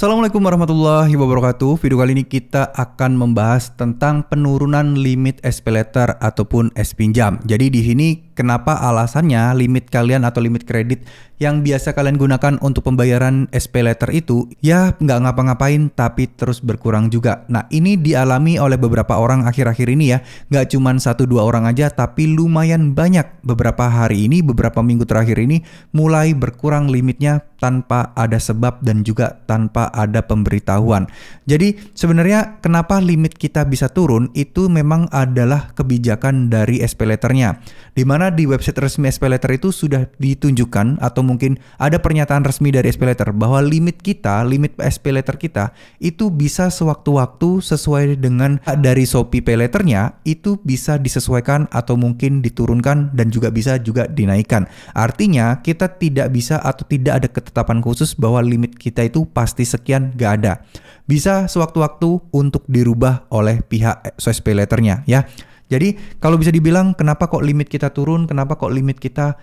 Assalamualaikum warahmatullahi wabarakatuh. Video kali ini kita akan membahas tentang penurunan limit SPayLater ataupun S-Pinjam. Jadi di sini kenapa alasannya limit kalian atau limit kredit yang biasa kalian gunakan untuk pembayaran SPayLater itu ya nggak ngapa-ngapain tapi terus berkurang juga. Nah ini dialami oleh beberapa orang akhir-akhir ini ya. Nggak cuma 1-2 orang aja tapi lumayan banyak. Beberapa hari ini, beberapa minggu terakhir ini mulai berkurang limitnya tanpa ada sebab dan juga tanpa ada pemberitahuan. Jadi sebenarnya kenapa limit kita bisa turun itu memang adalah kebijakan dari SPayLater-nya. Dimana di website resmi SPayLater itu sudah ditunjukkan atau mungkin ada pernyataan resmi dari SPayLater bahwa limit SPayLater kita itu bisa sewaktu-waktu sesuai dengan dari Shopee PayLater-nya itu bisa disesuaikan atau mungkin diturunkan dan juga bisa juga dinaikkan. Artinya kita tidak bisa atau tidak ada ketetapan khusus bahwa limit kita itu pasti sekian, gak ada. Bisa sewaktu-waktu untuk dirubah oleh pihak SPayLater-nya ya. Jadi kalau bisa dibilang kenapa kok limit kita turun, kenapa kok limit kita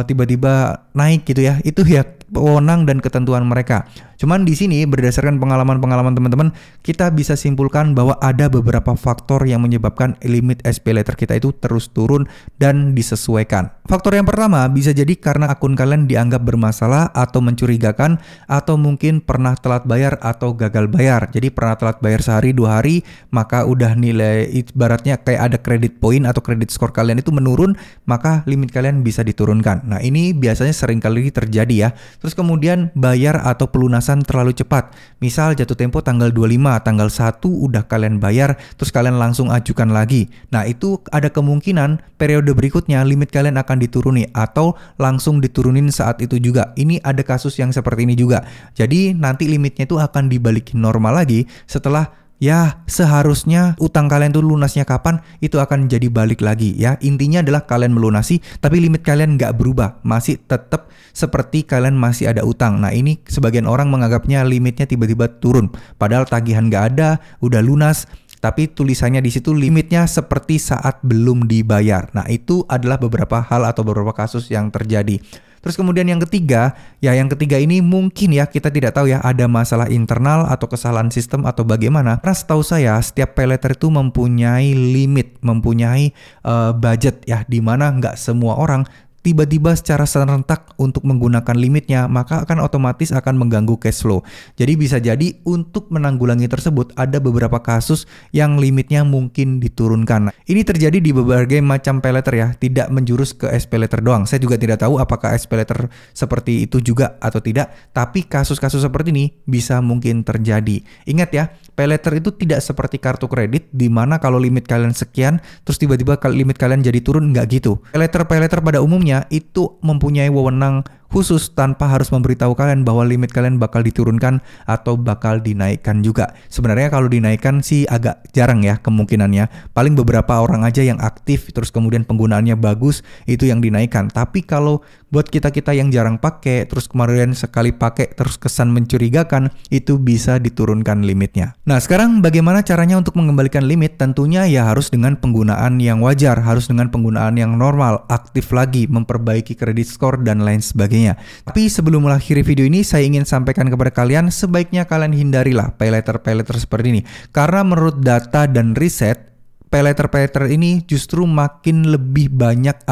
tiba-tiba naik gitu ya, itu ya wewenang dan ketentuan mereka. Cuman di sini berdasarkan pengalaman teman-teman, kita bisa simpulkan bahwa ada beberapa faktor yang menyebabkan limit SPayLater kita itu terus turun dan disesuaikan. Faktor yang pertama bisa jadi karena akun kalian dianggap bermasalah atau mencurigakan atau mungkin pernah telat bayar atau gagal bayar. Jadi pernah telat bayar sehari 2 hari, maka udah nilai ibaratnya kayak ada kredit point atau kredit skor kalian itu menurun, maka limit kalian bisa diturunkan. Nah ini biasanya sering kali terjadi ya. Terus kemudian bayar atau pelunasan terlalu cepat. Misal jatuh tempo tanggal 25, tanggal 1 udah kalian bayar, terus kalian langsung ajukan lagi. Nah itu ada kemungkinan periode berikutnya limit kalian akan dituruni atau langsung diturunin saat itu juga. Ini ada kasus yang seperti ini juga. Jadi nanti limitnya itu akan dibalikin normal lagi setelah ya seharusnya utang kalian tuh lunasnya kapan itu akan jadi balik lagi ya. Intinya adalah kalian melunasi tapi limit kalian nggak berubah, masih tetap seperti kalian masih ada utang. Nah ini sebagian orang menganggapnya limitnya tiba-tiba turun padahal tagihan nggak ada, udah lunas tapi tulisannya di situ limitnya seperti saat belum dibayar. Nah itu adalah beberapa hal atau beberapa kasus yang terjadi. Terus kemudian yang ketiga ini mungkin ya kita tidak tahu ya ada masalah internal atau kesalahan sistem atau bagaimana. Karena setahu saya setiap PayLater itu mempunyai limit, mempunyai budget ya, dimana nggak semua orang tiba-tiba secara serentak untuk menggunakan limitnya, maka akan otomatis akan mengganggu cash flow. Jadi bisa jadi untuk menanggulangi tersebut ada beberapa kasus yang limitnya mungkin diturunkan. Ini terjadi di berbagai macam PayLater ya, tidak menjurus ke SPayLater doang. Saya juga tidak tahu apakah SPayLater seperti itu juga atau tidak, tapi kasus-kasus seperti ini bisa mungkin terjadi. Ingat ya, PayLater itu tidak seperti kartu kredit di mana kalau limit kalian sekian terus tiba-tiba limit kalian jadi turun, nggak gitu. PayLater pada umumnya itu mempunyai wewenang khusus tanpa harus memberitahu kalian bahwa limit kalian bakal diturunkan atau bakal dinaikkan juga. Sebenarnya kalau dinaikkan sih agak jarang ya kemungkinannya. Paling beberapa orang aja yang aktif terus kemudian penggunaannya bagus itu yang dinaikkan. Tapi kalau buat kita-kita yang jarang pakai terus kemarin sekali pakai terus kesan mencurigakan, itu bisa diturunkan limitnya. Nah sekarang bagaimana caranya untuk mengembalikan limit? Tentunya ya harus dengan penggunaan yang wajar, harus dengan penggunaan yang normal, aktif lagi, memperbaiki kredit skor dan lain sebagainya. Tapi sebelum mengakhiri video ini saya ingin sampaikan kepada kalian sebaiknya kalian hindarilah PayLater seperti ini. Karena menurut data dan riset PayLater ini justru makin lebih banyak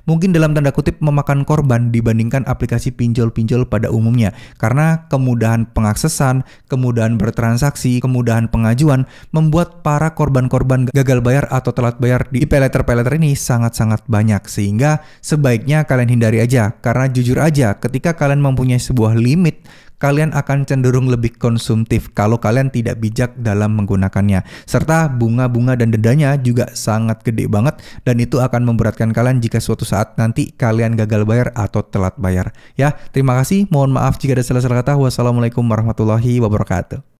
mungkin dalam tanda kutip memakan korban dibandingkan aplikasi pinjol-pinjol pada umumnya. Karena kemudahan pengaksesan, kemudahan bertransaksi, kemudahan pengajuan membuat para korban-korban gagal bayar atau telat bayar di PayLater ini sangat-sangat banyak. Sehingga sebaiknya kalian hindari aja. Karena jujur aja ketika kalian mempunyai sebuah limit, kalian akan cenderung lebih konsumtif kalau kalian tidak bijak dalam menggunakannya. Serta bunga-bunga dan dendanya juga sangat gede banget dan itu akan memberatkan kalian jika suatu saat nanti kalian gagal bayar atau telat bayar. Ya, terima kasih. Mohon maaf jika ada salah-salah kata. Wassalamualaikum warahmatullahi wabarakatuh.